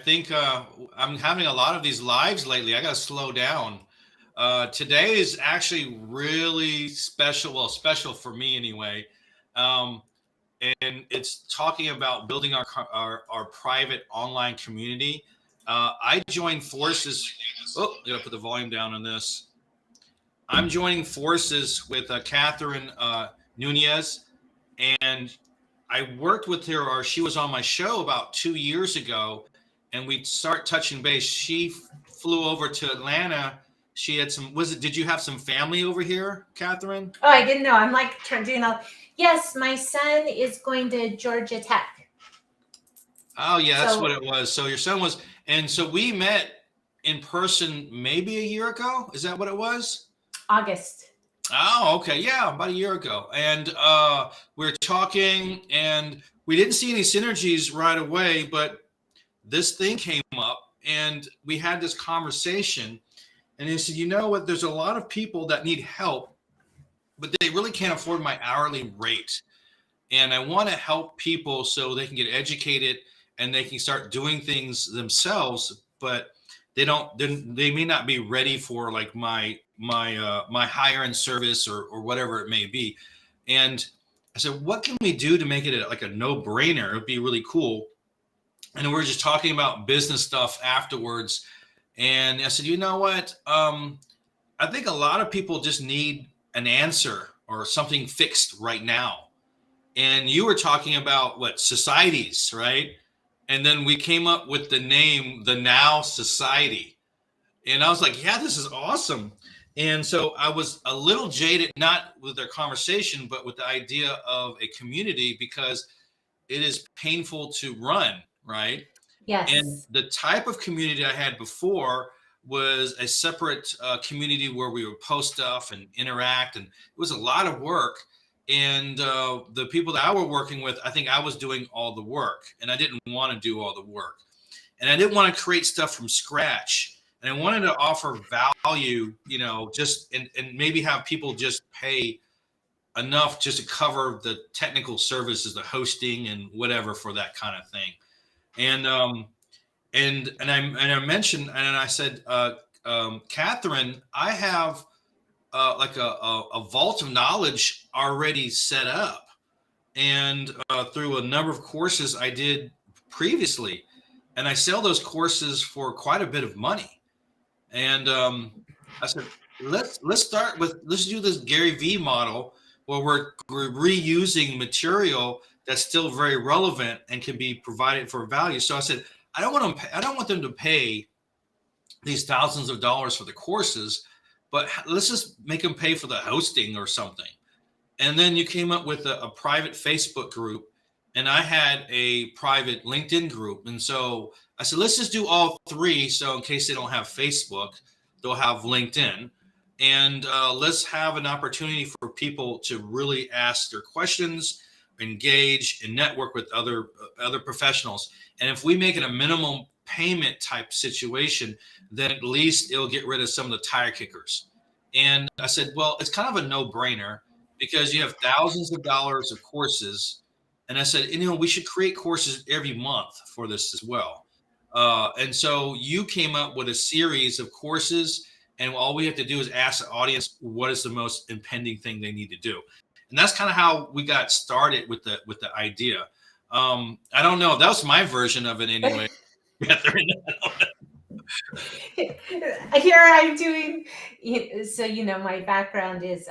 think I'm having a lot of these lives lately. I got to slow down. Today is actually really special. Well, special for me anyway. Um, and it's talking about building our private online community. I joined forces. Oh, I got to put the volume down on this. I'm joining forces with Catherine Nunez, and I worked with her, or she was on my show about 2 years ago, and we'd start touching base. She flew over to Atlanta. She had some. Was it? Did you have some family over here, Catherine? Oh, I didn't know. I'm like doing all. Yes, my son is going to Georgia Tech. Oh yeah, that's what So it was. So your son was, and so we met in person maybe a year ago. Is that what it was? August. Oh, okay. Yeah, about a year ago. And we were talking, and we didn't see any synergies right away, but this thing came up, and we had this conversation. And he said, you know what? There's a lot of people that need help, but they really can't afford my hourly rate. And I want to help people so they can get educated and they can start doing things themselves, but they may not be ready for like my higher end service or whatever it may be. And I said, what can we do to make it like a no brainer? It'd be really cool. And we were just talking about business stuff afterwards. And I said, you know what? I think a lot of people just need an answer or something fixed right now. And you were talking about what societies, right? And then we came up with the name, the Now Society. And I was like, yeah, this is awesome. And so I was a little jaded, not with their conversation, but with the idea of a community because it is painful to run, right? And Yes. the type of community I had before was a separate community where we would post stuff and interact, and it was a lot of work. And the people that I were working with, I think I was doing all the work, and I didn't want to do all the work, and I didn't want to create stuff from scratch. And I wanted to offer value, just and maybe have people just pay enough just to cover the technical services, the hosting and whatever for that kind of thing. And I mentioned and I said, Catherine, I have like a vault of knowledge already set up, and through a number of courses I did previously, and I sell those courses for quite a bit of money. And I said, let's do this Gary V model where we're reusing material that's still very relevant and can be provided for value. So I said, I don't want them to pay these thousands of dollars for the courses, but let's just make them pay for the hosting or something. And then you came up with a private Facebook group, and I had a private LinkedIn group. And so I said, let's just do all three. So in case they don't have Facebook, they'll have LinkedIn. And let's have an opportunity for people to really ask their questions, engage, and network with other professionals. And if we make it a minimum payment type situation, then at least it'll get rid of some of the tire kickers. And I said, well, it's kind of a no brainer because you have thousands of dollars of courses. And I said, we should create courses every month for this as well. And so you came up with a series of courses, and all we have to do is ask the audience what is the most impending thing they need to do. And that's kind of how we got started with the idea. I don't know. That was my version of it anyway. Here I'm doing. So my background is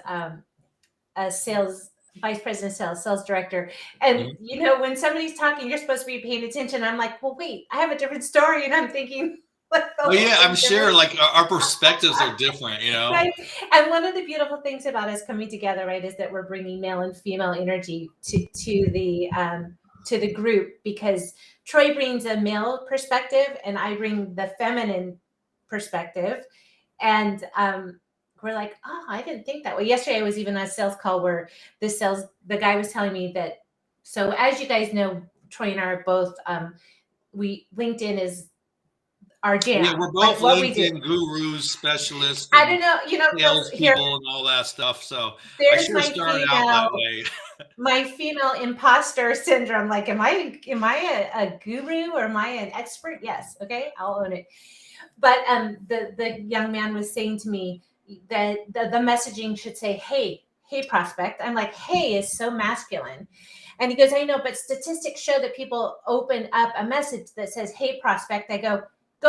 a sales vice president of sales director, and Mhm. when somebody's talking, you're supposed to be paying attention. I'm like, well, wait, I have a different story, and I'm thinking like the Oh whole yeah, I'm thing's sure. different. Like our perspectives are different. Right. And one of the beautiful things about us coming together, right, is that we're bringing male and female energy to the group, because Troy brings a male perspective and I bring the feminine perspective. And we're like, oh, I didn't think that way. Yesterday I was even on a sales call where the guy was telling me that, so as you guys know, Troy and I are both, LinkedIn is our Yeah, jam, we're like both what we do. LinkedIn gurus, specialists, I and don't know, sales here, people and all that stuff. So I there's should have my started out that female, way. imposter syndrome. Like, am I a guru, or am I an expert? Yes. Okay. I'll own it. But the young man was saying to me that the messaging should say, hey, prospect. I'm like, hey is so masculine. And he goes, I know, but statistics show that people open up a message that says, hey, prospect. I go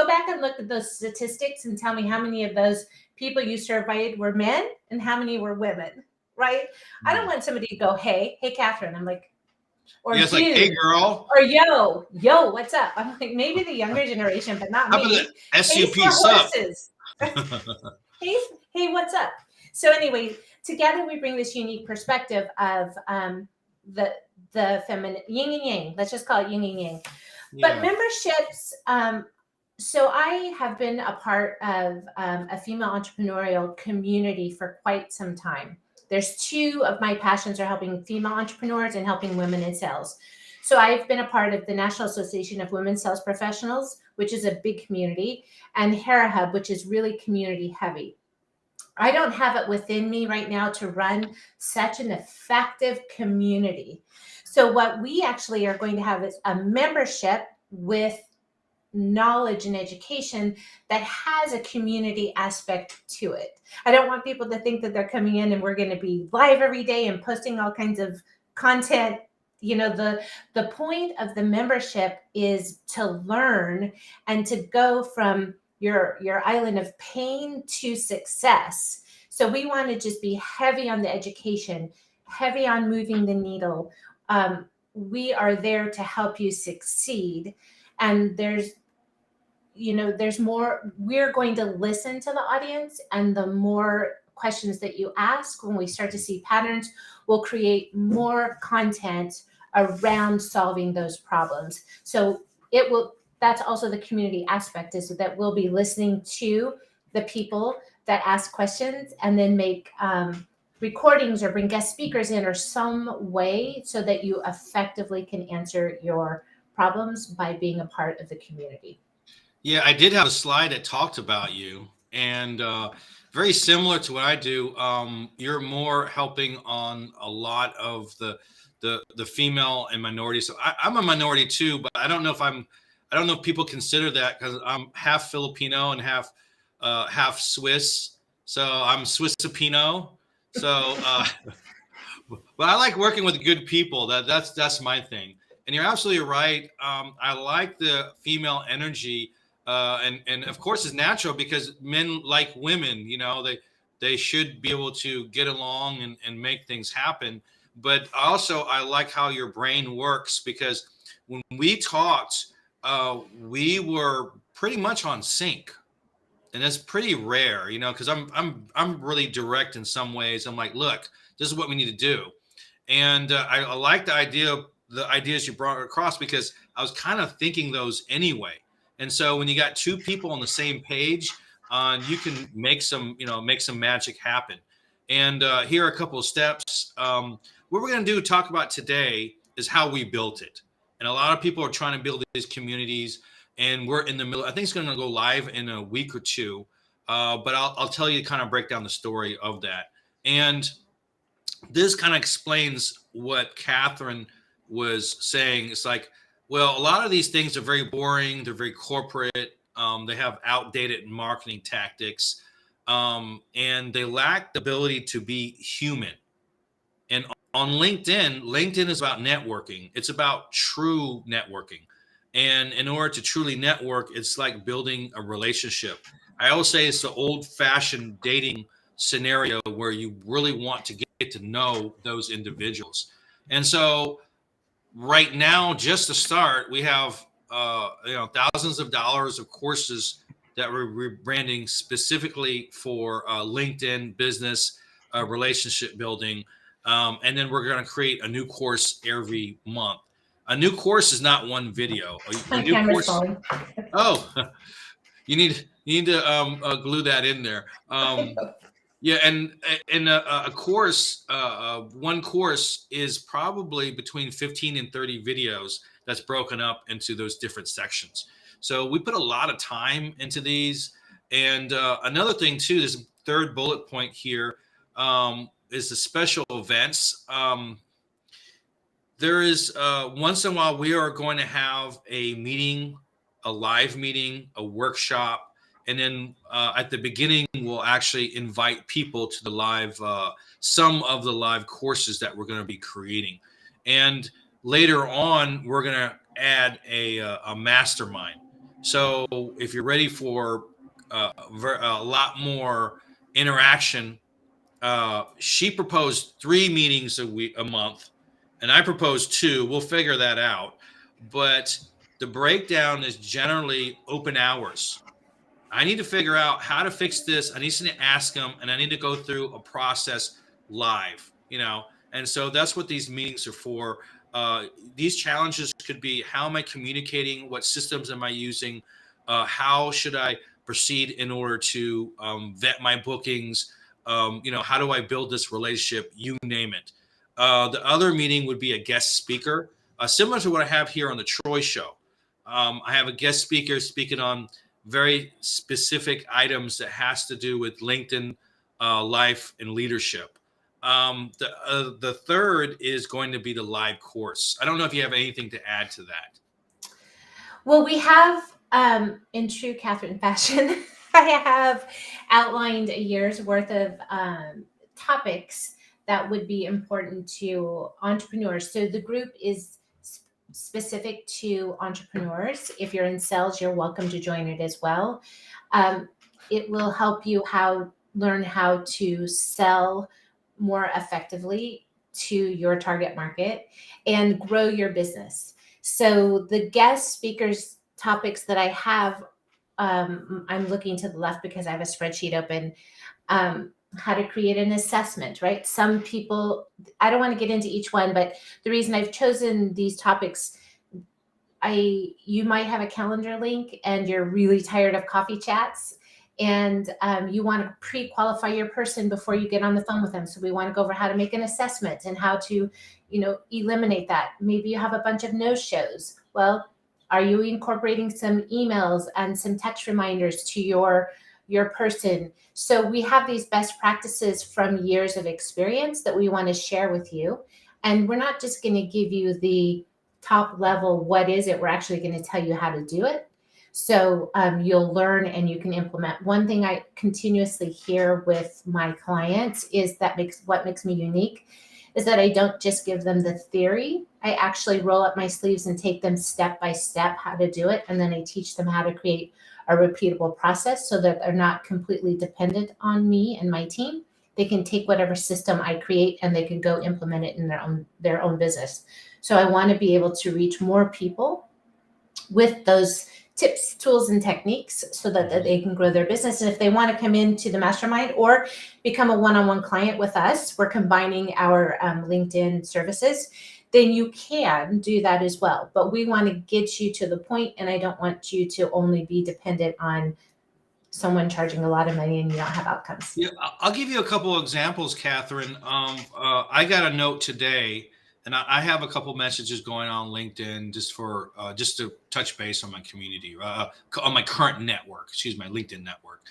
back and look at those statistics and tell me how many of those people you surveyed were men and how many were women, right? I don't want somebody to go, hey, Catherine. I'm like, or Yeah, it's like, dude, hey, girl, or yo, what's up? I'm like, maybe the younger generation, but not how about me. the Hey SUP for sup? horses. hey, what's up? So anyway, together we bring this unique perspective of the feminine, yin and yang. Let's just call it yin and yang. But Yeah. memberships. So I have been a part of a female entrepreneurial community for quite some time. There's two of my passions are helping female entrepreneurs and helping women in sales. So I've been a part of the National Association of Women Sales Professionals, which is a big community, and Hera Hub, which is really community heavy. I don't have it within me right now to run such an effective community. So what we actually are going to have is a membership with knowledge and education that has a community aspect to it. I don't want people to think that they're coming in and we're going to be live every day and posting all kinds of content. The point of the membership is to learn and to go from your island of pain to success. So we want to just be heavy on the education, heavy on moving the needle. We are there to help you succeed. And there's more. We're going to listen to the audience, and the more questions that you ask, when we start to see patterns, we'll create more content around solving those problems. So that's also the community aspect, is that we'll be listening to the people that ask questions and then make recordings or bring guest speakers in or some way so that you effectively can answer your problems by being a part of the community. Yeah, I did have a slide that talked about you, and very similar to what I do. You're more helping on a lot of the female and minority. So I'm a minority too, but I don't know if people consider that, because I'm half Filipino and half Swiss. So I'm Swiss-Filipino. So, but I like working with good people. That's my thing. And you're absolutely right. I like the female energy. And of course it's natural, because men like women, they should be able to get along and make things happen. But also I like how your brain works, because when we talked, we were pretty much on sync, and that's pretty rare, because I'm really direct in some ways. I'm like, look, this is what we need to do. And I like the ideas you brought across, because I was kind of thinking those anyway. And so when you got two people on the same page, you can make some magic happen. And here are a couple of steps. What we're going to talk about today is how we built it. And a lot of people are trying to build these communities, and we're in the middle. I think it's going to go live in a week or two. But I'll tell you, kind of break down the story of that. And this kind of explains what Catherine was saying. It's like, well, a lot of these things are very boring. They're very corporate. They have outdated marketing tactics, and they lack the ability to be human. And on LinkedIn is about networking. It's about true networking. And in order to truly network, it's like building a relationship. I always say it's the old-fashioned dating scenario, where you really want to get to know those individuals. And so right now, just to start, we have thousands of dollars of courses that we're rebranding specifically for LinkedIn business relationship building. And then we're going to create a new course every month. A new course is not one video. My camera's falling. Oh, you need to glue that in there. Yeah, and a course, one course is probably between 15 and 30 videos that's broken up into those different sections. So we put a lot of time into these. And another thing too, this third bullet point here, is the special events. There is once in a while we are going to have a meeting, a live meeting, a workshop, and then at the beginning we'll actually invite people to the live, some of the live courses that we're going to be creating, and later on we're going to add a mastermind. So if you're ready for a lot more interaction, she proposed 3 meetings a month, and I proposed 2. We'll figure that out. But the breakdown is generally open hours. I need to figure out how to fix this. I need to ask them, and I need to go through a process live, And so that's what these meetings are for. These challenges could be: how am I communicating? What systems am I using? How should I proceed in order to vet my bookings? How do I build this relationship? You name it. The other meeting would be a guest speaker, similar to what I have here on the Troy Show. I have a guest speaker speaking on very specific items that has to do with LinkedIn life and leadership. The third is going to be the live course. I don't know if you have anything to add to that. Well, we have, in true Catherine fashion, I have outlined a year's worth of topics that would be important to entrepreneurs. So the group is specific to entrepreneurs. If you're in sales, you're welcome to join it as well. It will help you learn how to sell more effectively to your target market and grow your business. So the guest speakers topics that I have, I'm looking to the left because I have a spreadsheet open. How to create an assessment, right? Some people, I don't want to get into each one, but the reason I've chosen these topics, you might have a calendar link and you're really tired of coffee chats, and you want to pre-qualify your person before you get on the phone with them. So we want to go over how to make an assessment and how to, eliminate that. Maybe you have a bunch of no-shows. Well, are you incorporating some emails and some text reminders to your person? So we have these best practices from years of experience that we want to share with you. And we're not just going to give you the top level, what is it? We're actually going to tell you how to do it. So you'll learn and you can implement. One thing I continuously hear with my clients is what makes me unique is that I don't just give them the theory. I actually roll up my sleeves and take them step by step how to do it. And then I teach them how to create a repeatable process so that they're not completely dependent on me and my team. They can take whatever system I create and they can go implement it in their own business. So I want to be able to reach more people with those tips, tools, and techniques so that they can grow their business. And if they want to come into the mastermind or become a one-on-one client with us, we're combining our LinkedIn services, then you can do that as well. But we want to get you to the point, and I don't want you to only be dependent on someone charging a lot of money and you don't have outcomes. Yeah, I'll give you a couple of examples, Catherine. I got a note today, and I have a couple messages going on LinkedIn just to touch base on my community, on my current network, my LinkedIn network.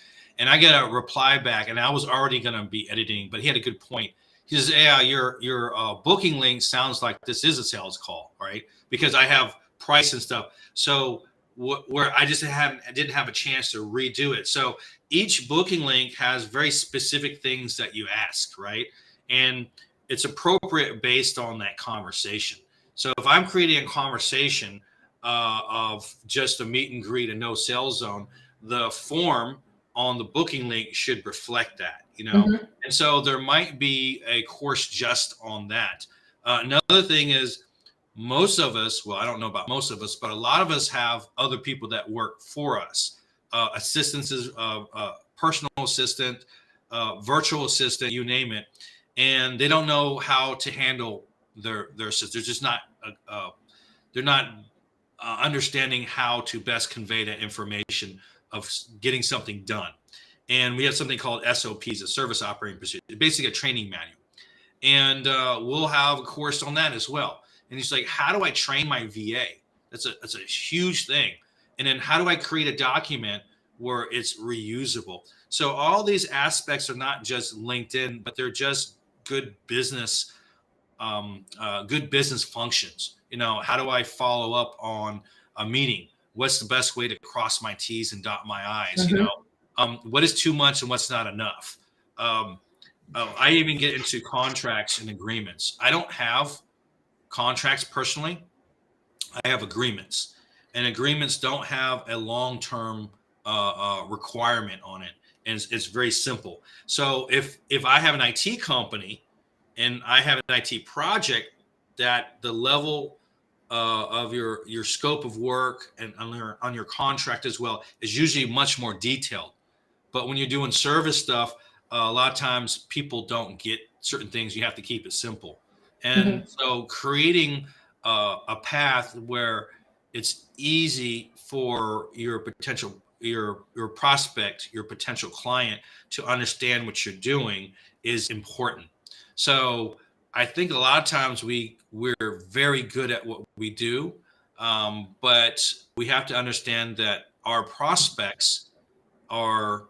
And I get a reply back, and I was already going to be editing, but he had a good point. He says, "Yeah, your booking link sounds like this is a sales call, right? Because I have price and stuff. So where I just didn't have a chance to redo it. So each booking link has very specific things that you ask, right? And it's appropriate based on that conversation. So if I'm creating a conversation of just a meet and greet and no sales zone, the form on the booking link should reflect that, Mm-hmm. And so there might be a course just on that. Another thing is, most of us, well, I don't know about most of us, but a lot of us have other people that work for us, assistants, personal assistant, virtual assistant, you name it. And they don't know how to handle their assistant. They're just not, they're not understanding how to best convey that information of getting something done. And we have something called SOPs, a service operating procedure, basically a training manual. And we'll have a course on that as well. And he's like, how do I train my VA? That's a huge thing. And then how do I create a document where it's reusable? So all these aspects are not just LinkedIn, but they're just good business functions. How do I follow up on a meeting? What's the best way to cross my T's and dot my I's? What is too much and what's not enough? I even get into contracts and agreements. I don't have contracts personally. I have agreements, and agreements don't have a long-term requirement on it, and it's very simple. So if I have an IT company and I have an IT project, that the level of your scope of work and on your contract as well is usually much more detailed. But when you're doing service stuff, a lot of times people don't get certain things. You have to keep it simple. And so creating a path where it's easy for your prospect, your potential client to understand what you're doing is important. So I think a lot of times we're very good at what we do, but we have to understand that our prospects are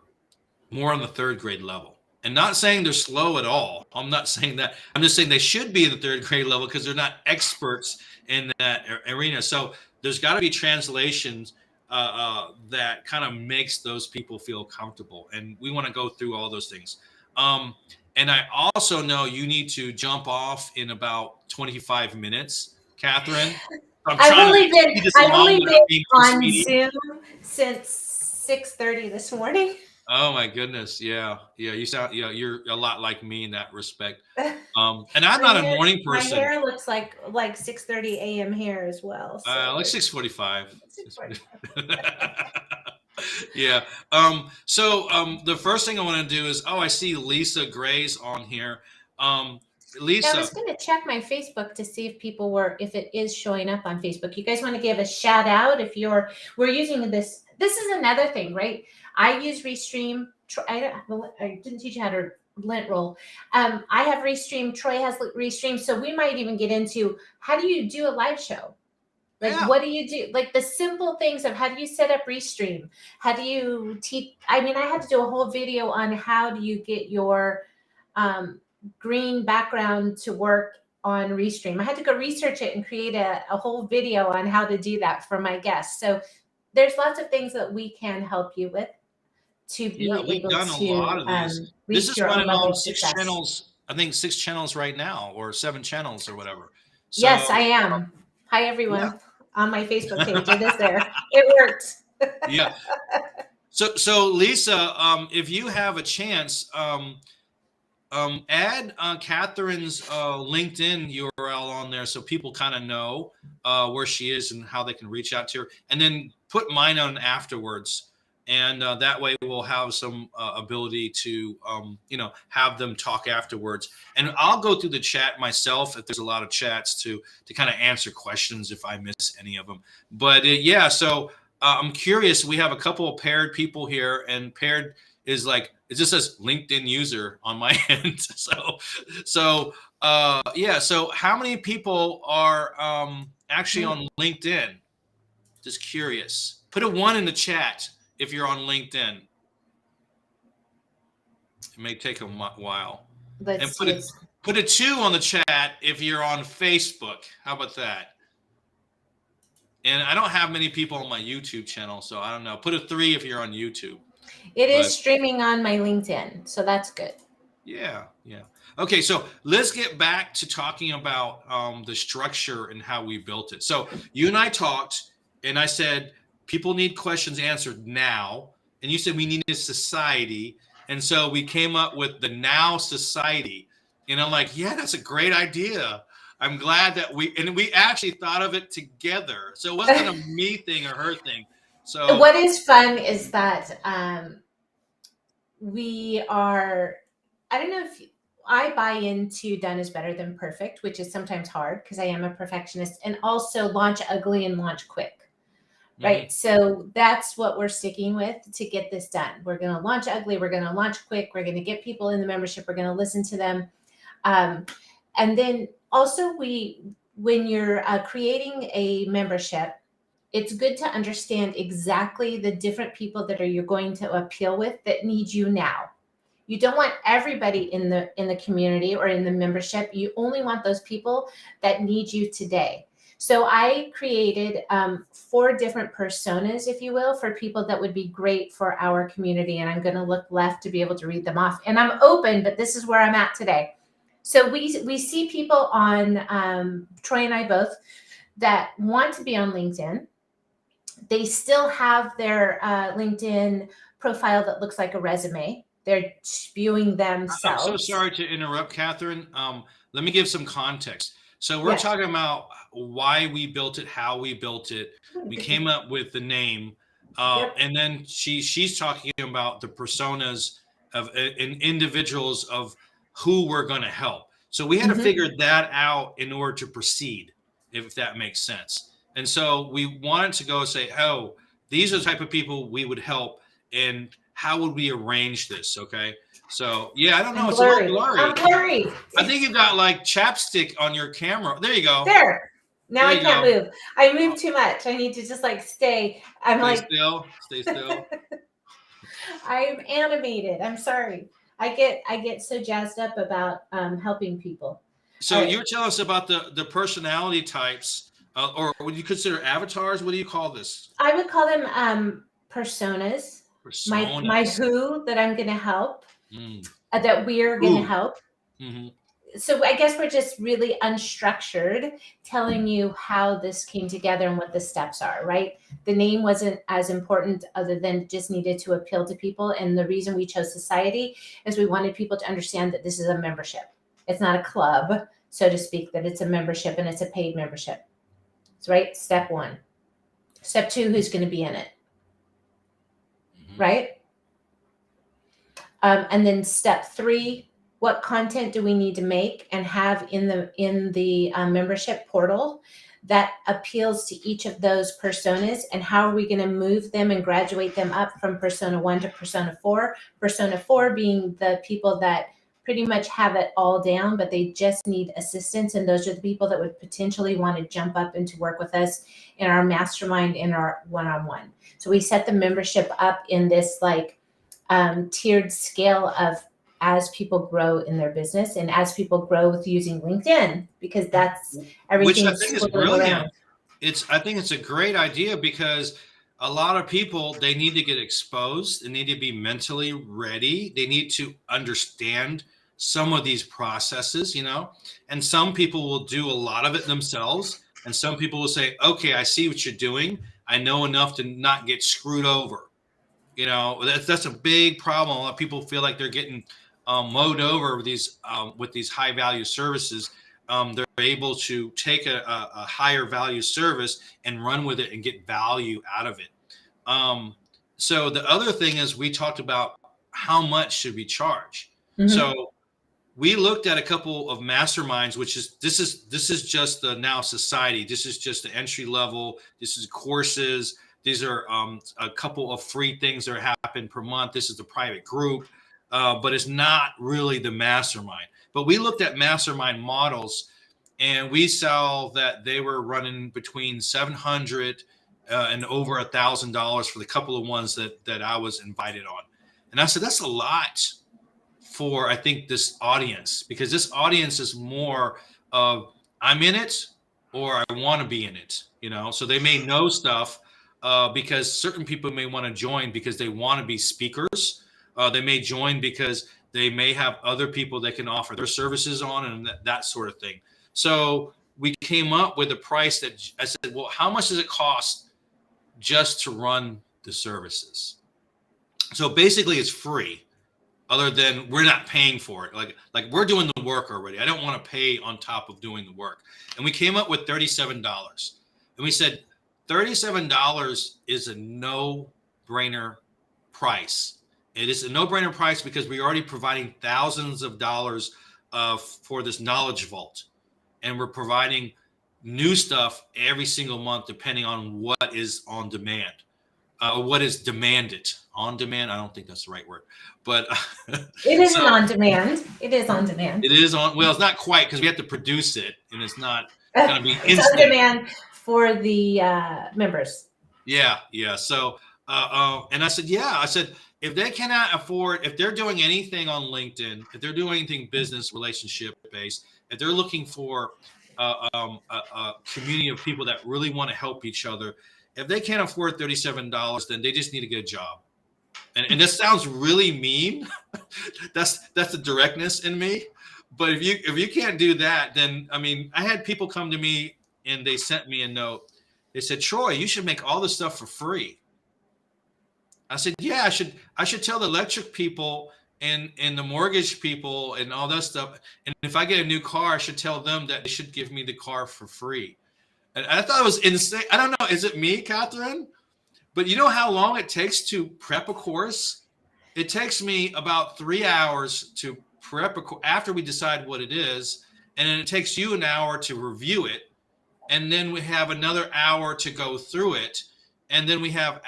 more on the third grade level. And not saying they're slow at all. I'm not saying that. I'm just saying they should be in the third grade level because they're not experts in that arena. So there's got to be translations that kind of makes those people feel comfortable. And we want to go through all those things. And I also know you need to jump off in about 25 minutes, Catherine. I've only been on Zoom since 6:30 this morning. Oh my goodness. Yeah. You're a lot like me in that respect. And I'm not a morning person. My hair looks like 6:30 a.m. hair as well. So like 6:45. 6:45. Yeah. So the first thing I want to do is, I see Lisa Gray's on here. Lisa, I was going to check my Facebook to see if it is showing up on Facebook. You guys want to give a shout out we're using this. This is another thing, right? I use Restream. I didn't teach you how to lint roll. I have Restream. Troy has Restream. So we might even get into how do you do a live show? What do you do? Like the simple things of how do you set up Restream? How do you teach? I mean, I had to do a whole video on how do you get your green background to work on Restream. I had to go research it and create a whole video on how to do that for my guests. So there's lots of things that we can help you with to be able we've done to a lot of these. This is running on 6 channels. I think 6 channels right now, or 7 channels or whatever. So, yes, I am. Hi, everyone on my Facebook page. It is there. It works. Yeah. So Lisa, if you have a chance, add Catherine's LinkedIn URL on there so people kind of know where she is and how they can reach out to her, and then put mine on afterwards. And that way we'll have some ability to, have them talk afterwards. And I'll go through the chat myself if there's a lot of chats to kind of answer questions if I miss any of them. But so I'm curious. We have a couple of paired people here, and paired is like, it just says LinkedIn user on my end. So how many people are actually on LinkedIn? Just curious. Put a 1 in the chat if you're on LinkedIn. It may take a while. And put a 2 on the chat if you're on Facebook. How about that? And I don't have many people on my YouTube channel, so I don't know. Put a 3 if you're on YouTube. It is streaming on my LinkedIn, so that's good. Yeah. Okay, so let's get back to talking about the structure and how we built it. So you and I talked, and I said, people need questions answered now. And you said we need a society. And so we came up with the Now Society. And I'm like, yeah, that's a great idea. I'm glad that we actually thought of it together. So it wasn't a me thing or her thing. So what is fun is that we are, I don't know if I buy into done is better than perfect, which is sometimes hard because I am a perfectionist, and also launch ugly and launch quick. Right. So that's what we're sticking with to get this done. We're going to launch ugly. We're going to launch quick. We're going to get people in the membership. We're going to listen to them. And then also when you're creating a membership, it's good to understand exactly the different people that you're going to appeal with that need you now. You don't want everybody in the community or in the membership. You only want those people that need you today. So I created 4 different personas, if you will, for people that would be great for our community. And I'm going to look left to be able to read them off. And I'm open, but this is where I'm at today. So we see people on, Troy and I both, that want to be on LinkedIn. They still have their LinkedIn profile that looks like a resume. They're spewing themselves. I'm so sorry to interrupt, Catherine. Let me give some context. So we're talking about why we built it, how we built it. We came up with the name, and then she's talking about the personas of individuals of who we're going to help. So we had to figure that out in order to proceed, if that makes sense. And so we wanted to go say, oh, these are the type of people we would help, and how would we arrange this? Okay. So yeah, I don't know. It's a little blurry. I'm blurry. I think you got like chapstick on your camera. There you go. There. Now I can't move. I move too much. I need to just like stay. Stay still. Stay still. I'm animated. I'm sorry. I get so jazzed up about helping people. So you're telling us about the personality types, or would you consider avatars? What do you call this? I would call them personas. My who that I'm going to help, that we're going to help. Mm-hmm. So I guess we're just really unstructured, telling you how this came together and what the steps are, right? The name wasn't as important other than just needed to appeal to people. And the reason we chose society is we wanted people to understand that this is a membership. It's not a club, so to speak, that it's a membership and it's a paid membership. That's right. Step 1. Step 2, who's going to be in it? Right? And then step 3, what content do we need to make and have in the membership portal that appeals to each of those personas, and how are we going to move them and graduate them up from persona 1 to persona 4? Persona 4 being the people that pretty much have it all down, but they just need assistance. And those are the people that would potentially want to jump up and to work with us in our mastermind, in our one-on-one. So we set the membership up in this like tiered scale of as people grow in their business and as people grow with using LinkedIn, because that's everything. Which I think is brilliant. I think it's a great idea, because a lot of people, they need to get exposed. They need to be mentally ready. They need to understand some of these processes, and some people will do a lot of it themselves. And some people will say, okay, I see what you're doing. I know enough to not get screwed over. That's a big problem. A lot of people feel like they're getting mowed over with these high value services. They're able to take a higher value service and run with it and get value out of it. So the other thing is, we talked about how much should we charge. So we looked at a couple of masterminds, which is this is just the Now Society. This is just the entry level. This is courses. These are a couple of free things that happen per month. This is the private group, but it's not really the mastermind. But we looked at mastermind models, and we saw that they were running between $700 and over $1,000 for the couple of ones that I was invited on. And I said, that's a lot for, I think, this audience, because this audience is more of, I'm in it or I want to be in it, so they may know stuff because certain people may want to join because they want to be speakers. They may join because they may have other people that can offer their services on, and that sort of thing. So we came up with a price that I said, well, how much does it cost just to run the services? So basically it's free, other than we're not paying for it. Like we're doing the work already. I don't want to pay on top of doing the work. And we came up with $37. And we said $37 is a no-brainer price. It is a no-brainer price because we're already providing thousands of dollars for this knowledge vault. And we're providing new stuff every single month, depending on what is on demand, or what is demanded. On demand, I don't think that's the right word, but it isn't on demand. It is on demand. It is on. Well, it's not quite, because we have to produce it, and it's not going to be instant. It's on demand for the members. Yeah. So, and I said, if they cannot afford, if they're doing anything on LinkedIn, if they're doing anything business relationship based, if they're looking for a community of people that really want to help each other, if they can't afford $37, then they just need to get a job. And this sounds really mean. that's the directness in me. But if you can't do that, then I mean, I had people come to me and they sent me a note. They said, Troy, you should make all this stuff for free. I said, yeah, I should tell the electric people and the mortgage people and all that stuff. And if I get a new car, I should tell them that they should give me the car for free. And I thought it was insane. I don't know. Is it me, Catherine? But you know how long it takes to prep a course? It takes me about 3 hours to prep a course after we decide what it is. And then it takes you an hour to review it. And then we have another hour to go through it. And then we have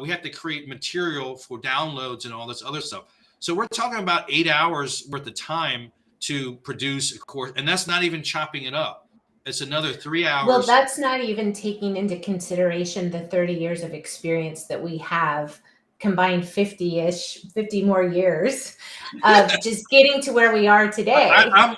we have to create material for downloads and all this other stuff. So we're talking about 8 hours worth of time to produce a course. And that's not even chopping it up. It's another 3 hours. Well, that's not even taking into consideration the 30 years of experience that we have, combined 50 more years of just getting to where we are today.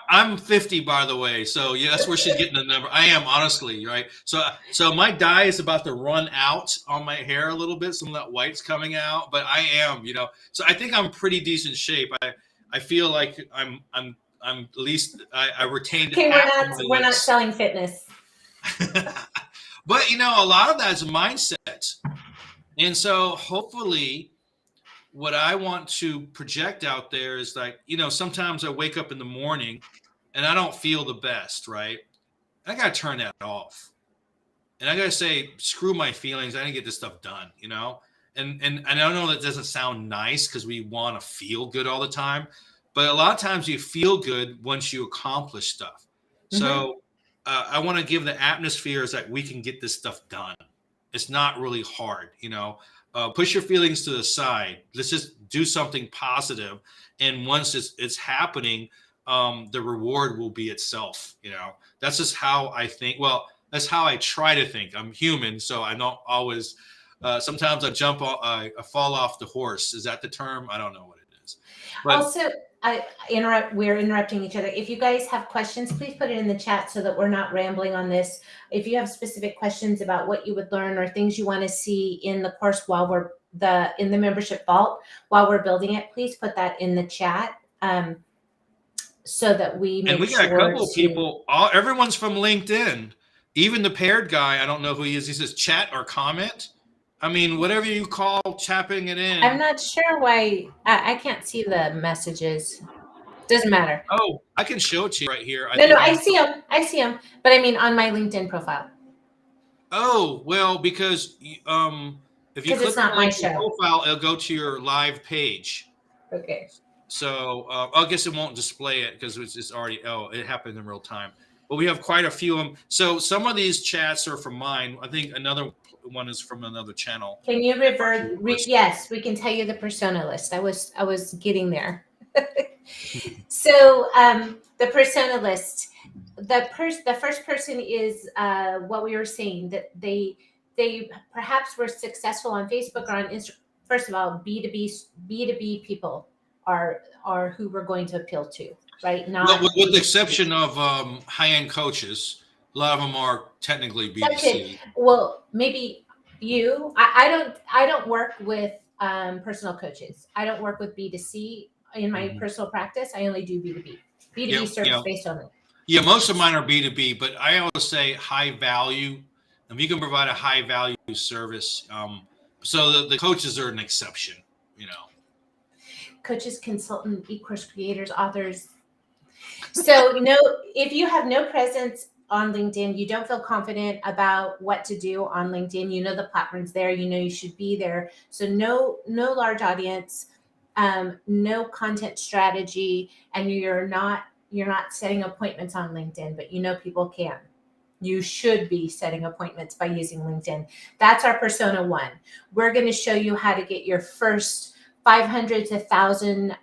I'm 50, by the way. So yeah, that's where she's getting the number. I am, honestly, right? So my dye is about to run out on my hair a little bit. Some of that white's coming out, but I am, so I think I'm pretty decent shape. I feel like I'm at least I retained. Okay, we're not selling fitness. But a lot of that is a mindset. And so hopefully what I want to project out there is like, sometimes I wake up in the morning and I don't feel the best, right? I got to turn that off. And I got to say, screw my feelings. I didn't get this stuff done, And I know that doesn't sound nice because we want to feel good all the time. But a lot of times you feel good once you accomplish stuff. Mm-hmm. So I want to give the atmosphere is that we can get this stuff done. It's not really hard, push your feelings to the side. Let's just do something positive. And once it's happening, the reward will be itself. That's just how I think. Well, that's how I try to think. I'm human. So I don't always, sometimes I fall off the horse. Is that the term? I don't know what it is. But, also, we're interrupting each other. If you guys have questions, please put it in the chat so that we're not rambling on this. If you have specific questions about what you would learn or things you want to see in the course while we're in the membership vault while we're building it, please put that in the chat so that we make. And we got a couple of people. Everyone's from LinkedIn. Even the paired guy, I don't know who he is. He says chat or comment. I mean, whatever you call tapping it in. I'm not sure why I can't see the messages. Doesn't matter. Oh, I can show it to you right here. I see them. I see them. But I mean, on my LinkedIn profile. Oh, well, because if you click on my profile, it'll go to your live page. Okay. So I guess it won't display it because it's already, it happened in real time. But we have quite a few of them. So some of these chats are from mine. I think another one is from another channel. Can you revert? Yes, we can tell you the persona list. I was getting there. So the persona list, the first person is what we were saying, that they perhaps were successful on Facebook or on Instagram. First of all, B2B people are who we're going to appeal to, right? Not with the exception of high-end coaches. A lot of them are technically B2C. Well, maybe you. I don't work with personal coaches. I don't work with B2C in my personal practice. I only do B2B. B2B service-based only. Yeah, most of mine are B2B, but I always say high value. If you can provide a high value service, so the coaches are an exception, Coaches, consultant, e-course creators, authors. So if you have no presence on LinkedIn, you don't feel confident about what to do on LinkedIn, the platform's there, you should be there. So no large audience, no content strategy, and you're not setting appointments on LinkedIn, but people can. You should be setting appointments by using LinkedIn. That's our persona 1. We're going to show you how to get your first 500 to 1,000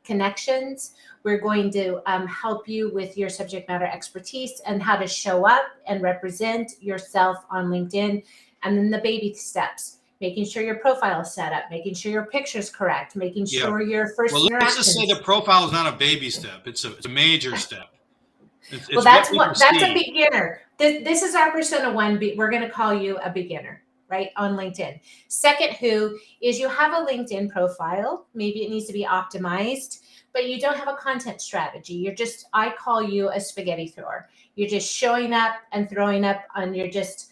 connections. We're going to help you with your subject matter expertise and how to show up and represent yourself on LinkedIn. And then the baby steps, making sure your profile is set up, making sure your picture's correct, making sure your first Well, let's interactions. just say the profile is not a baby step. It's a major step. Well, that's a beginner. This is our persona 1. We're going to call you a beginner, right, on LinkedIn. Second who is you have a LinkedIn profile. Maybe it needs to be optimized, but you don't have a content strategy. I call you a spaghetti thrower. You're just showing up and throwing up, and you're just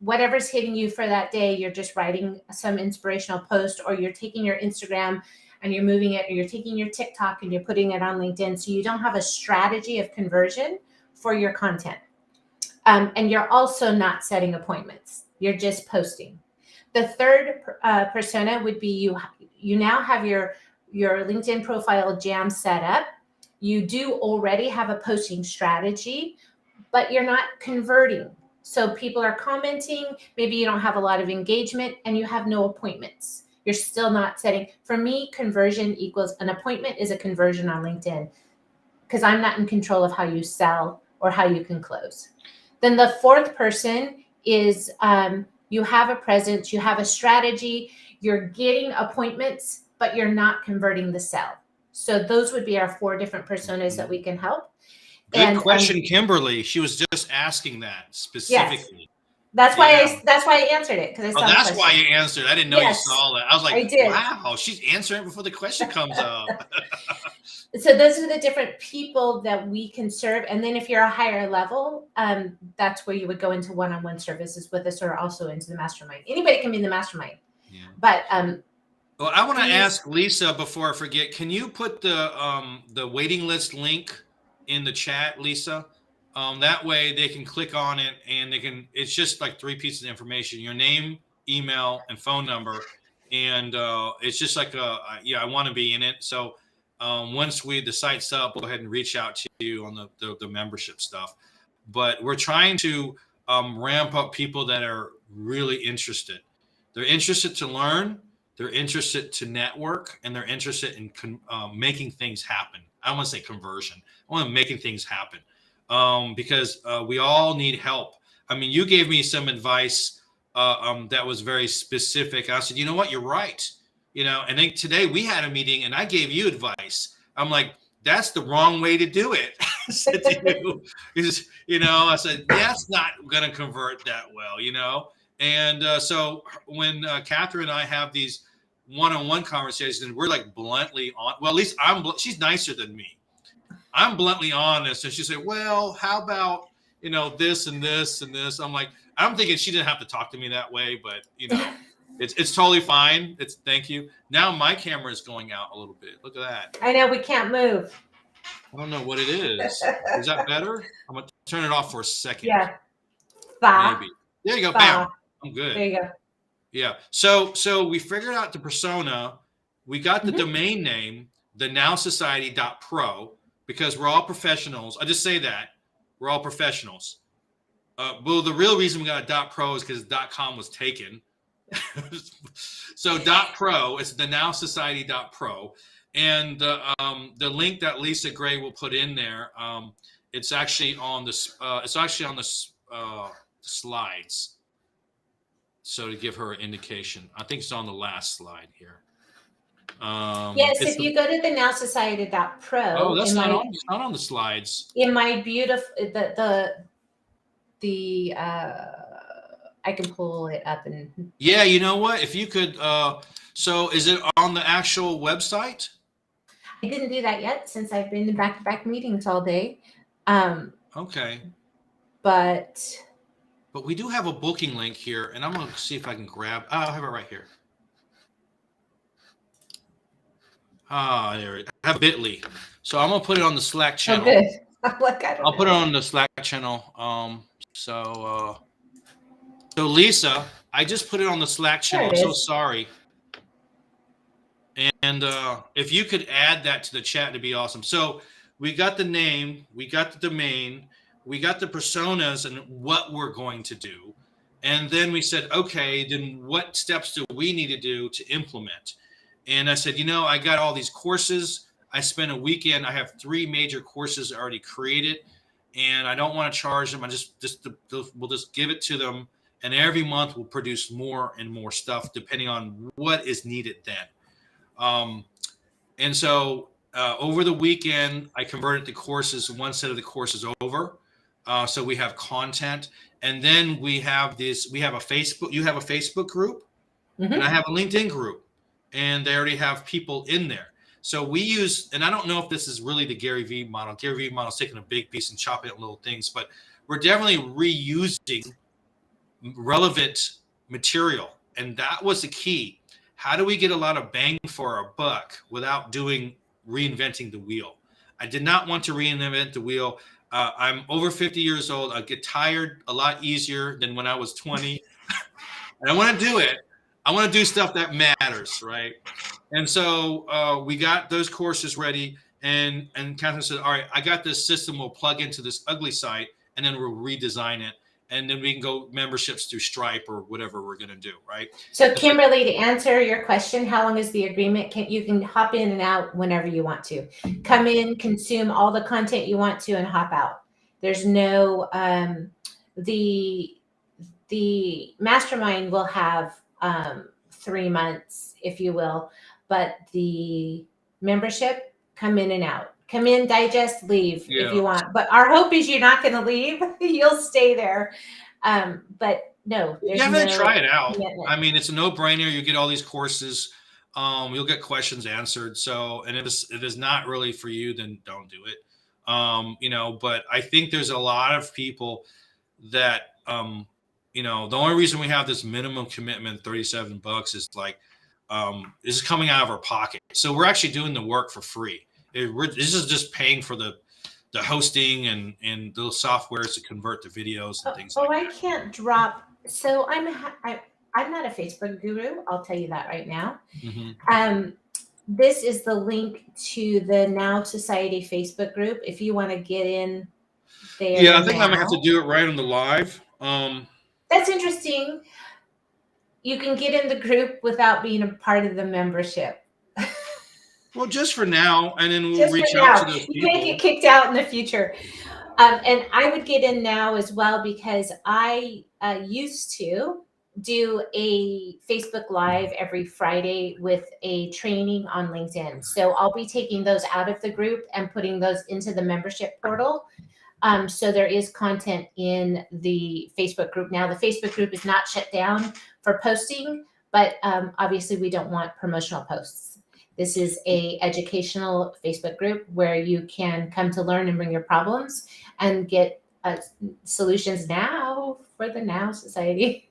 whatever's hitting you for that day. You're just writing some inspirational post, or you're taking your Instagram and you're moving it, or you're taking your TikTok and you're putting it on LinkedIn. So you don't have a strategy of conversion for your content. And you're also not setting appointments. You're just posting. The third persona would be you now have your LinkedIn profile jam set up. You do already have a posting strategy, but you're not converting. So people are commenting, maybe you don't have a lot of engagement, and you have no appointments. You're still not setting. For me, conversion equals an appointment is a conversion on LinkedIn, because I'm not in control of how you sell or how you can close. Then the fourth person is you have a presence, you have a strategy, you're getting appointments, but you're not converting the sell. So those would be our 4 different personas that we can help. Good question, Kimberly. She was just asking that specifically. Yes. That's why I answered it, because I saw the that's question. why you answered. I didn't know you saw that. I was like, I did. Wow, she's answering before the question comes up. So those are the different people that we can serve. And then if you're a higher level, that's where you would go into one-on-one services with us, or also into the mastermind. Anybody can be in the mastermind. Yeah. But well, I want to ask Lisa before I forget. Can you put the waiting list link in the chat, Lisa? That way they can click on it and it's just like 3 pieces of information: your name, email, and phone number. And it's just like I want to be in it. So once the site's up, we'll go ahead and reach out to you on the membership stuff. But we're trying to ramp up people that are really interested. They're interested to learn, they're interested to network, and they're interested in making things happen. I don't want to say conversion. I want to making things happen. Because we all need help. I mean, you gave me some advice that was very specific. I said, you know what, you're right. And then today we had a meeting and I gave you advice. I'm like, that's the wrong way to do it. I said to you, I said, that's not going to convert that well, And so when Catherine and I have these one-on-one conversations, we're like bluntly on. Well, at least she's nicer than me. I'm bluntly honest. And she said, well, how about, this and this and this? I'm like, I'm thinking she didn't have to talk to me that way, but it's totally fine. Thank you. Now my camera is going out a little bit. Look at that. I know, we can't move. I don't know what it is. Is that better? I'm going to turn it off for a second. Yeah. Maybe. There you go. Bam. I'm good. There you go. Yeah. So we figured out the persona. We got the domain name, thenowsociety.pro, because we're all professionals. I just say that. We're all professionals. Well, the real reason we got a .pro is because .com was taken. So .pro is thenowsociety.pro. And the link that Lisa Gray will put in there, it's actually on the slides. So to give her an indication, I think it's on the last slide here. Yes, if you go to thenowsociety.pro. Oh, that's not on the slides. In my beautiful I can pull it up and. Yeah, you know what? If you could, so is it on the actual website? I didn't do that yet since I've been in back-to-back meetings all day. Okay. But we do have a booking link here, and I'm going to see if I can grab. Oh, I have it right here. There it is. I have Bitly. So I'm going to put it on the Slack channel. Oh, good. I'll put it on the Slack channel. So Lisa, I just put it on the Slack channel. I'm so sorry. And if you could add that to the chat, it'd be awesome. So we got the name, we got the domain, we got the personas and what we're going to do. And then we said, okay, then what steps do we need to do to implement? And I said, I got all these courses. I spend a weekend. I have 3 major courses already created, and I don't want to charge them. I we'll just give it to them, and every month we'll produce more and more stuff depending on what is needed then. And so over the weekend, I converted the courses, one set of the courses over. So we have content, and then we have this. We have a Facebook. You have a Facebook group, and I have a LinkedIn group, and they already have people in there. So we use, and I don't know if this is really the Gary Vee model. Gary Vee model is taking a big piece and chopping it little things, but we're definitely reusing relevant material, and that was the key. How do we get a lot of bang for our buck without reinventing the wheel? I did not want to reinvent the wheel. I'm over 50 years old. I get tired a lot easier than when I was 20. And I want to do it. I want to do stuff that matters, right? And so we got those courses ready. And Catherine said, all right, I got this system. We'll plug into this ugly site, and then we'll redesign it. And then we can go memberships through Stripe or whatever we're going to do, right? So Kimberly, to answer your question, how long is the agreement? You can hop in and out whenever you want to. Come in, consume all the content you want to, and hop out. There's no, the mastermind will have 3 months, if you will, but the membership, come in and out. Come in, digest, leave if you want. But our hope is you're not going to leave. You'll stay there. But no, there's definitely try it out. Commitment. I mean, it's a no-brainer. You get all these courses. You'll get questions answered. So, and if it is not really for you, then don't do it. But I think there's a lot of people that, the only reason we have this minimum commitment, $37, is like, this is coming out of our pocket. So we're actually doing the work for free. This is just paying for the hosting and those softwares to convert the videos and things like that. I can't drop. So I'm not a Facebook guru. I'll tell you that right now. Mm-hmm. This is the link to the Now Society Facebook group. If you want to get in there. Yeah, I think I'm going to have to do it right on the live. That's interesting. You can get in the group without being a part of the membership. Well, just for now, and then we'll reach out to those people. You can't get kicked out in the future. And I would get in now as well, because I used to do a Facebook Live every Friday with a training on LinkedIn. So I'll be taking those out of the group and putting those into the membership portal. So there is content in the Facebook group. Now, the Facebook group is not shut down for posting, but obviously we don't want promotional posts. This is a educational Facebook group where you can come to learn and bring your problems and get solutions now for the Now Society.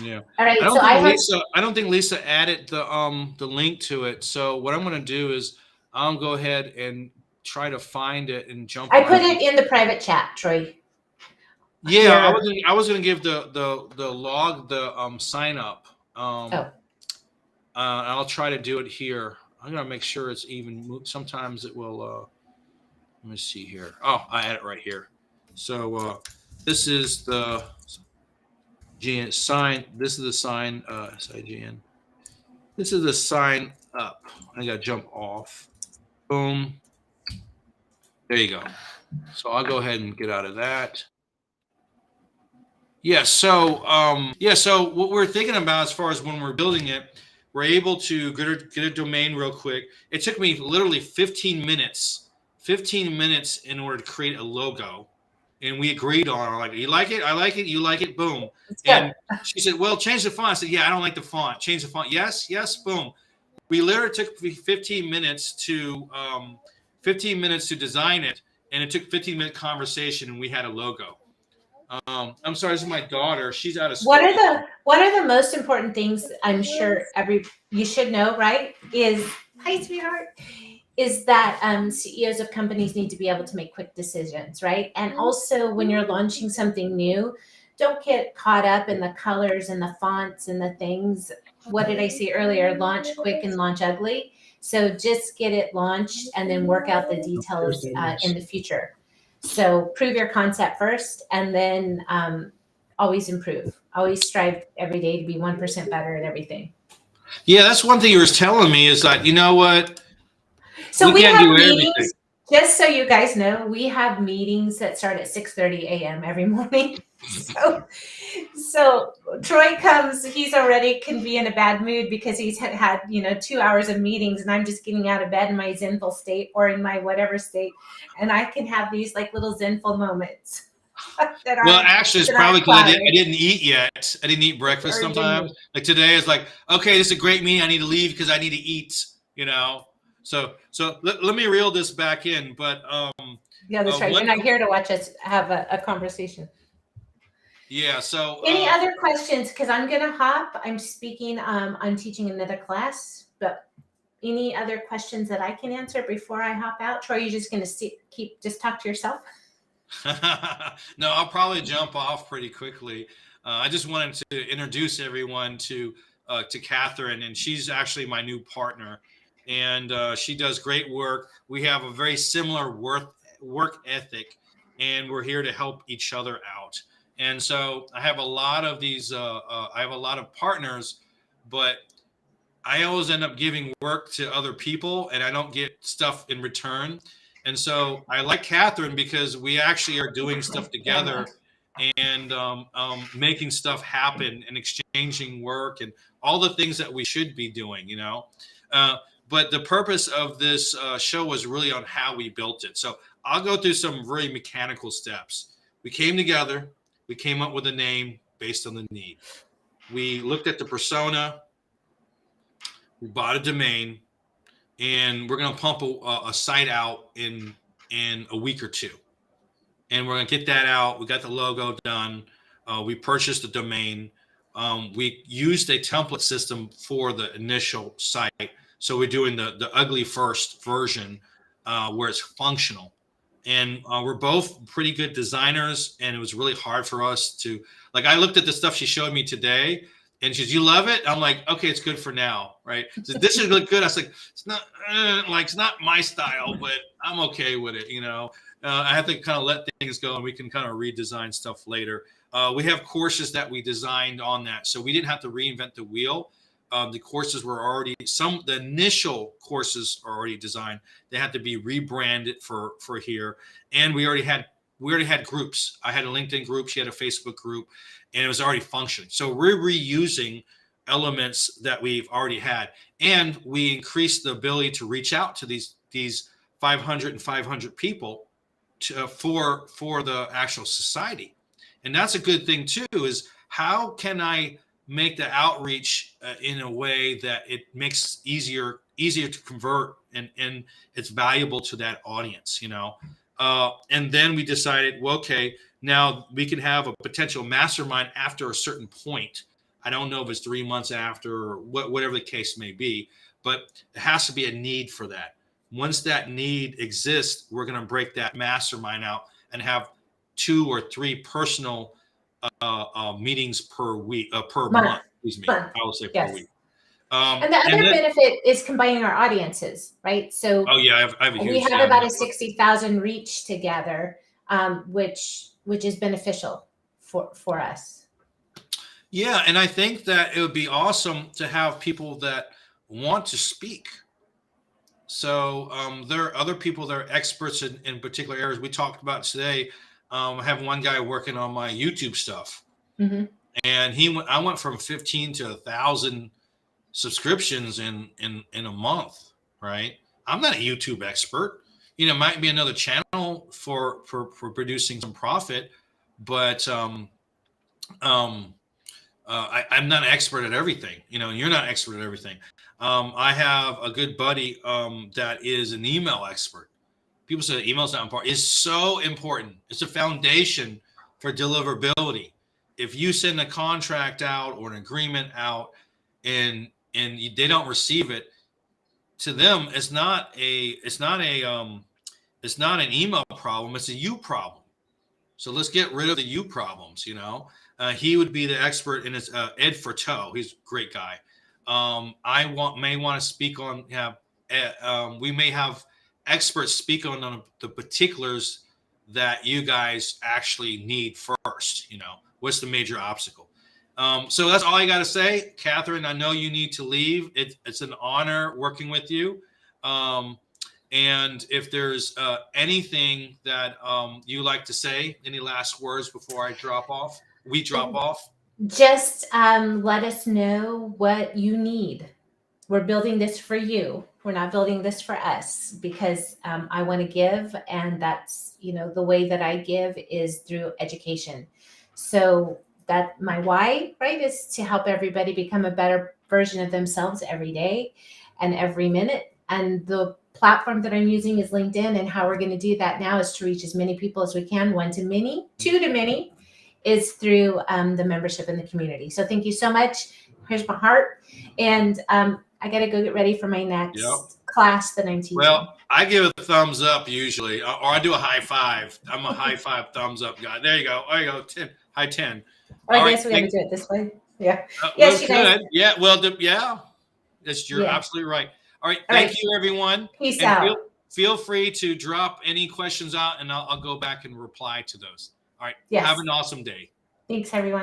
Yeah. All right. I don't think Lisa added the link to it. So what I'm going to do is I'll go ahead and try to find it and jump. I put it in the private chat, Troy. Yeah, I was going to give the log the sign up. I'll try to do it here. I'm going to make sure it's even. Sometimes it will. Let me see here. Oh, I had it right here. So this is the GN sign. This is the sign. SIGN. This is the sign up. I got to jump off. Boom. There you go. So I'll go ahead and get out of that. Yeah. So So what we're thinking about as far as when we're building it, we're able to get a domain real quick. It took me literally 15 minutes in order to create a logo. And we agreed on, like, you like it? I like it. You like it? Boom. And she said, well, change the font. I said, yeah, I don't like the font. Change the font. Yes. Boom. We literally took 15 minutes to design it. And it took 15-minute conversation, and we had a logo. I'm sorry, this is my daughter. She's out of school. One of the most important things I'm sure you should know, right, is, hi, sweetheart, is that CEOs of companies need to be able to make quick decisions, right? And also when you're launching something new, don't get caught up in the colors and the fonts and the things. What did I say earlier? Launch quick and launch ugly. So just get it launched and then work out the details in the future. So prove your concept first, and then always improve. Always strive every day to be 1% better at everything. Yeah, that's one thing you were telling me, is that, you know what? So we we can't have do meetings, everything. just so you guys know, we have meetings that start at 6:30 a.m. every morning. So Troy comes, he's already can be in a bad mood because he's had 2 hours of meetings, and I'm just getting out of bed in my zenful state or in my whatever state, and I can have these like little zenful moments that Well, aren't actually, it's that aren't probably because quiet I didn't eat yet. I didn't eat breakfast or even sometimes. Like today is like, okay, this is a great meeting. I need to leave because I need to eat, you know. So let me reel this back in. But yeah, that's right. You're one, not here to watch us have a conversation. yeah. So Any other questions? Because I'm gonna hop. I'm speaking. I'm teaching another class, but any other questions that I can answer before I hop out? Troy, you're just gonna just talk to yourself. no, I'll probably jump off pretty quickly. I just wanted to introduce everyone to Catherine, and she's actually my new partner, and she does great work. We have a very similar work ethic, and we're here to help each other out. And so I have a lot of these. I have a lot of partners, but I always end up giving work to other people and I don't get stuff in return. And so I like Catherine because we actually are doing stuff Camera. together and making stuff happen and exchanging work and all the things that we should be doing, you know. Uh, but the purpose of this show was really on how we built it. So I'll go through some very mechanical steps. We came together, we came up with a name based on the need. We looked at the persona, we bought a domain, and we're going to pump a site out in a week or two, and we're going to get that out. We got the logo done. We purchased the domain. We used a template system for the initial site, so we're doing the ugly first version where it's functional. And we're both pretty good designers, and it was really hard for us to like. I looked at the stuff she showed me today, and she's, "You love it?" I'm like, "Okay, it's good for now, right?" So this should look good. I was like, "It's not like it's not my style, but I'm okay with it." You know, I have to kind of let things go, and we can kind of redesign stuff later. We have courses that we designed on that, so we didn't have to reinvent the wheel. The courses were already the initial courses are already designed. They had to be rebranded for here, and we already had groups. I had a LinkedIn group, she had a Facebook group, and it was already functioning. So we're reusing elements that we've already had, and we increased the ability to reach out to these 500 and 500 people for the actual society. And that's a good thing too, is how can I make the outreach in a way that it makes easier to convert, and it's valuable to that audience, you know. And then we decided, well, okay, now we can have a potential mastermind after a certain point. I don't know if it's 3 months after or whatever the case may be, but it has to be a need for that. Once that need exists, we're going to break that mastermind out and have 2 or 3 personal meetings per week, per month. Excuse me. Month. I will say per Yes. week. And the other benefit is combining our audiences, right? So oh yeah, I have a huge, we have about a 60,000 reach together, which is beneficial for us. Yeah, and I think that it would be awesome to have people that want to speak. So there are other people that are experts in particular areas. We talked about today. I have one guy working on my YouTube stuff, Mm-hmm. and I went from 15 to 1,000 subscriptions in a month. Right? I'm not a YouTube expert. You know, it might be another channel for producing some profit, but I'm not an expert at everything, you know, and you're not an expert at everything. I have a good buddy that is an email expert. People say email's not important. It's so important. It's a foundation for deliverability. If you send a contract out or an agreement out and they don't receive it, to them, it's not an email problem. It's a you problem. So let's get rid of the you problems, you know. He would be the expert in his Ed Furteau. He's a great guy. May want to speak on we may have experts speak on the particulars that you guys actually need first. You know, what's the major obstacle? So that's all I got to say. Catherine, I know you need to leave. It's an honor working with you. And if there's anything that you like to say, any last words before I drop off? We drop off. Just let us know what you need. We're building this for you. We're not building this for us, because I want to give, and that's, the way that I give is through education. So that my why, right, is to help everybody become a better version of themselves every day and every minute. And the platform that I'm using is LinkedIn, and how we're going to do that now is to reach as many people as we can. 1 to many, 2 to many is through the membership in the community. So thank you so much. Here's my heart. And I got to go get ready for my next class that I'm teaching. Well, I give a thumbs up usually, or I do a high five. I'm a high five thumbs up guy. There you go. There you go. 10, high 10. Or I guess we got to do it this way. Yeah. Yes, you guys. Yeah. Well, yeah. You're absolutely right. All right. Thank you, everyone. Peace out. Feel free to drop any questions out, and I'll go back and reply to those. All right. Yes. Have an awesome day. Thanks, everyone.